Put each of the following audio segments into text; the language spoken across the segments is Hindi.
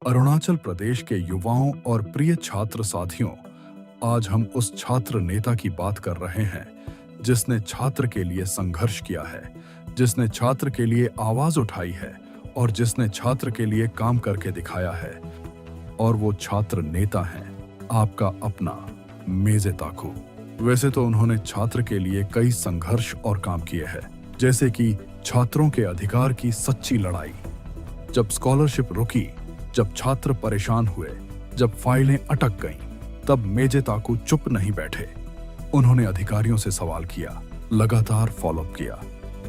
अरुणाचल प्रदेश के युवाओं और प्रिय छात्र साथियों, आज हम उस छात्र नेता की बात कर रहे हैं जिसने छात्र के लिए संघर्ष किया है, जिसने छात्र के लिए आवाज उठाई है और जिसने छात्र के लिए काम करके दिखाया है। और वो छात्र नेता हैं आपका अपना मेजे ताकू। वैसे तो उन्होंने छात्र के लिए कई संघर्ष और काम किए हैं, जैसे कि छात्रों के अधिकार की सच्ची लड़ाई। जब स्कॉलरशिप रुकी, जब छात्र परेशान हुए, जब फाइलें अटक गईं, तब मेजे ताकू चुप नहीं बैठे। उन्होंने अधिकारियों से सवाल किया, लगातार फॉलोअप किया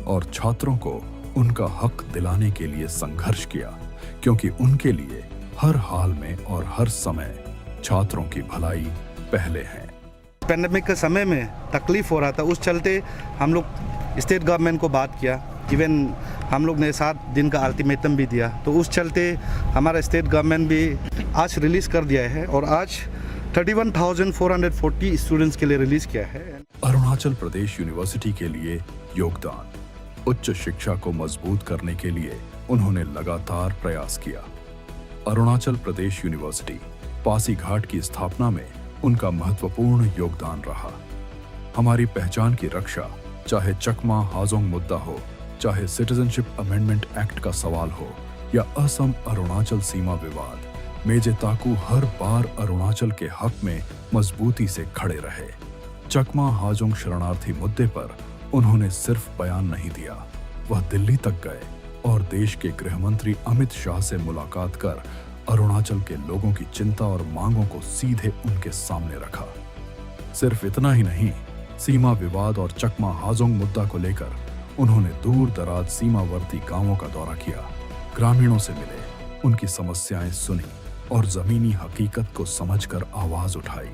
और छात्रों को उनका हक दिलाने के लिए संघर्ष किया, क्योंकि उनके लिए हर हाल में और हर समय छात्रों की भलाई पहले है। पेंडेमिक के समय में तकलीफ हो रहा था, उस चलते हम लोग स्टेट गवर्नमेंट को बात किया। इवन हम लोग ने 7 दिन का अल्टीमेटम भी दिया, तो उस चलते हमारा स्टेट गवर्नमेंट भी आज रिलीज़ कर दिया है और आज 31,440 स्टूडेंट्स के लिए रिलीज़ किया है। अरुणाचल प्रदेश यूनिवर्सिटी के लिए योगदान। उच्च शिक्षा को मजबूत करने के लिए उन्होंने लगातार प्रयास किया। अरुणाचल प्रदेश यूनिवर्सिटी पासीघाट की स्थापना में उनका महत्वपूर्ण योगदान रहा। हमारी पहचान की रक्षा, चाहे चकमा हाजोंग मुद्दा हो, चाहे सिटीजनशिप अमेंडमेंट एक्ट का सवाल हो या असम अरुणाचल सीमा विवाद, मेजे ताकू हर बार अरुणाचल के हक में मजबूती से खड़े रहे। चकमा हाजोंग शरणार्थी मुद्दे पर उन्होंने सिर्फ बयान नहीं दिया, वह दिल्ली तक गए और देश के गृह मंत्री अमित शाह से मुलाकात कर अरुणाचल के लोगों की चिंता और मांगों को सीधे उनके सामने रखा। सिर्फ इतना ही नहीं, सीमा विवाद और चकमा हाजोंग मुद्दा को लेकर उन्होंने दूर दराज सीमावर्ती गांवों का दौरा किया, ग्रामीणों से मिले, उनकी समस्याएं सुनी और जमीनी हकीकत को समझकर आवाज उठाई।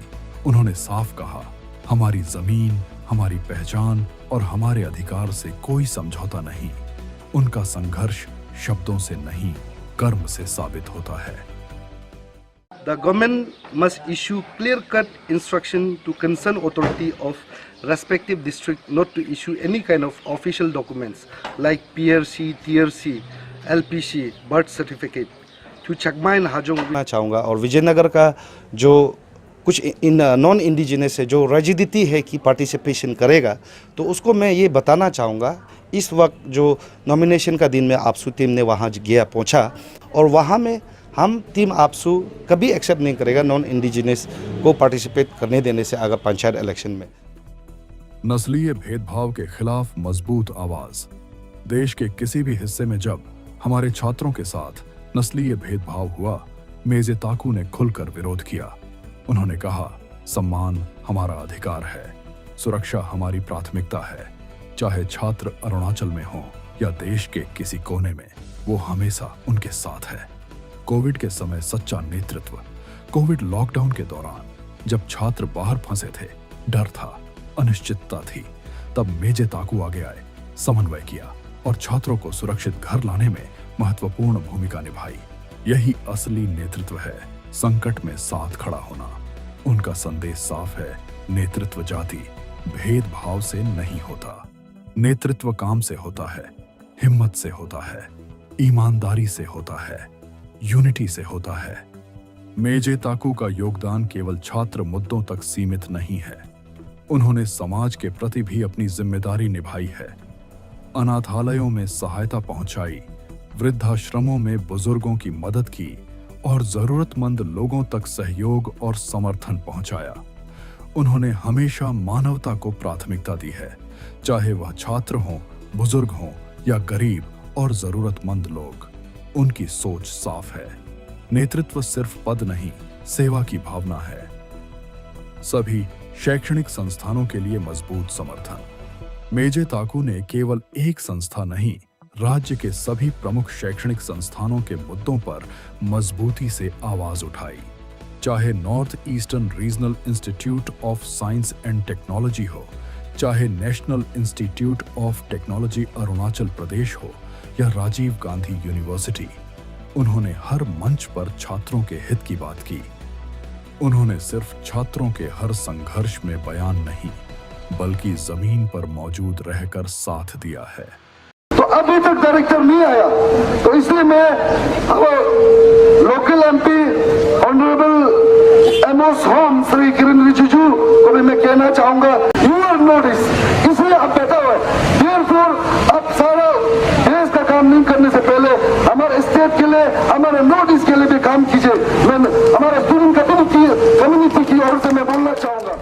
उन्होंने साफ कहा, हमारी जमीन, हमारी पहचान और हमारे अधिकार से कोई समझौता नहीं। उनका संघर्ष शब्दों से नहीं, कर्म से साबित होता है। The government must issue clear-cut instruction to concerned authority of respective district not to issue any kind of official documents like PRC, TRC, LPC, birth certificate to Chakma and Hajong. मैं चाहूँगा और विजयनगर का जो कुछ नॉन इंडिजिनस है, जो राजनीति है कि पार्टिसिपेशन करेगा, तो उसको मैं ये बताना चाहूँगा। इस वक्त जो नॉमिनेशन का दिन में आपसू टीम ने वहाँ पहुँचा और वहाँ में हम टीम आपसू कभी एक्सेप्ट नहीं करेगा नॉन इंडिजिनस को पार्टिसिपेट करने देने से अगर पंचायत इलेक्शन में। नस्लीय भेदभाव के खिलाफ मजबूत आवाज। देश के किसी भी हिस्से में जब हमारे छात्रों के साथ नस्लीय भेदभाव हुआ, मेजे ताकू ने खुलकर विरोध किया। उन्होंने कहा, सम्मान हमारा अधिकार है, सुरक्षा हमारी प्राथमिकता है। चाहे छात्र अरुणाचल में हो या देश के किसी कोने में, वो हमेशा उनके साथ है। कोविड के समय सच्चा नेतृत्व। कोविड लॉकडाउन के दौरान जब छात्र बाहर फंसे थे, डर था, अनिश्चितता थी, तब मेजे ताकू आगे आए, समन्वय किया और छात्रों को सुरक्षित घर लाने में महत्वपूर्ण भूमिका निभाई। यही असली नेतृत्व है, संकट में साथ खड़ा होना। उनका संदेश साफ है, नेतृत्व जाति भेदभाव से नहीं होता। नेतृत्व काम से होता है, हिम्मत से होता है, ईमानदारी से होता है, यूनिटी से होता है। मेजे ताकू का योगदान केवल छात्र मुद्दों तक सीमित नहीं है, उन्होंने समाज के प्रति भी अपनी जिम्मेदारी निभाई है। अनाथालयों में सहायता पहुंचाई, वृद्धाश्रमों में बुजुर्गों की मदद की और जरूरतमंद लोगों तक सहयोग और समर्थन पहुंचाया। उन्होंने हमेशा मानवता को प्राथमिकता दी है, चाहे वह छात्र हों, बुजुर्ग हों या गरीब और जरूरतमंद लोग। उनकी सोच साफ है, नेतृत्व सिर्फ पद नहीं, सेवा की भावना है। सभी शैक्षणिक संस्थानों के लिए मजबूत समर्थन। मेजे ताकू ने केवल एक संस्था नहीं, राज्य के सभी प्रमुख शैक्षणिक संस्थानों के मुद्दों पर मजबूती से आवाज उठाई। चाहे North Eastern Regional Institute of Science and Technology हो, चाहे National Institute of Technology Arunachal Pradesh हो या राजीव गांधी यूनिवर्सिटी, उन्होंने हर मंच पर छात्रों के हित की बात की। उन्होंने सिर्फ छात्रों के हर संघर्ष में बयान नहीं, बल्कि जमीन पर मौजूद रहकर साथ दिया है। तो अभी तक डायरेक्टर नहीं आया, तो इसलिए मैं लोकल देना चाहूंगा, यूर नोटिस, इसलिए अब बैठा हुआ है। देयरफॉर अब सारा देश का काम नहीं करने से पहले हमारे स्टेट के लिए, हमारे नॉर्थ ईस्ट के लिए भी काम कीजिए। मैं हमारे स्टूडेंट कम्युनिटी की ओर से मैं बोलना चाहूंगा,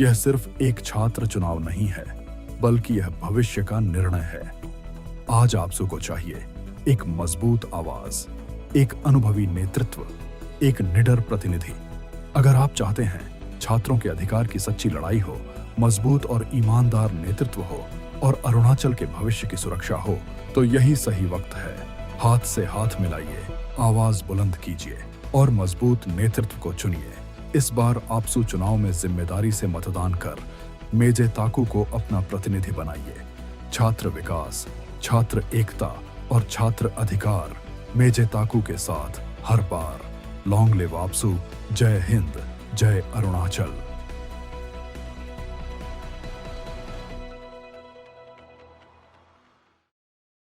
यह सिर्फ एक छात्र चुनाव नहीं है, बल्कि यह भविष्य का निर्णय है। आज आपसू को चाहिए एक मजबूत आवाज, एक अनुभवी नेतृत्व, एक निडर प्रतिनिधि। अगर आप चाहते हैं छात्रों के अधिकार की सच्ची लड़ाई हो, मजबूत और ईमानदार नेतृत्व हो और अरुणाचल के भविष्य की सुरक्षा हो, तो यही सही वक्त है। हाथ से हाथ मिलाइए, आवाज बुलंद कीजिए और मजबूत नेतृत्व को चुनिए। इस बार आपसू चुनाव में जिम्मेदारी से मतदान कर मेजे ताकू को अपना प्रतिनिधि बनाइए। छात्र विकास, छात्र एकता और छात्र अधिकार मेजे ताकू के साथ हर बार। लॉन्ग लिव आपसू, जय हिंद, जय अरुणाचल।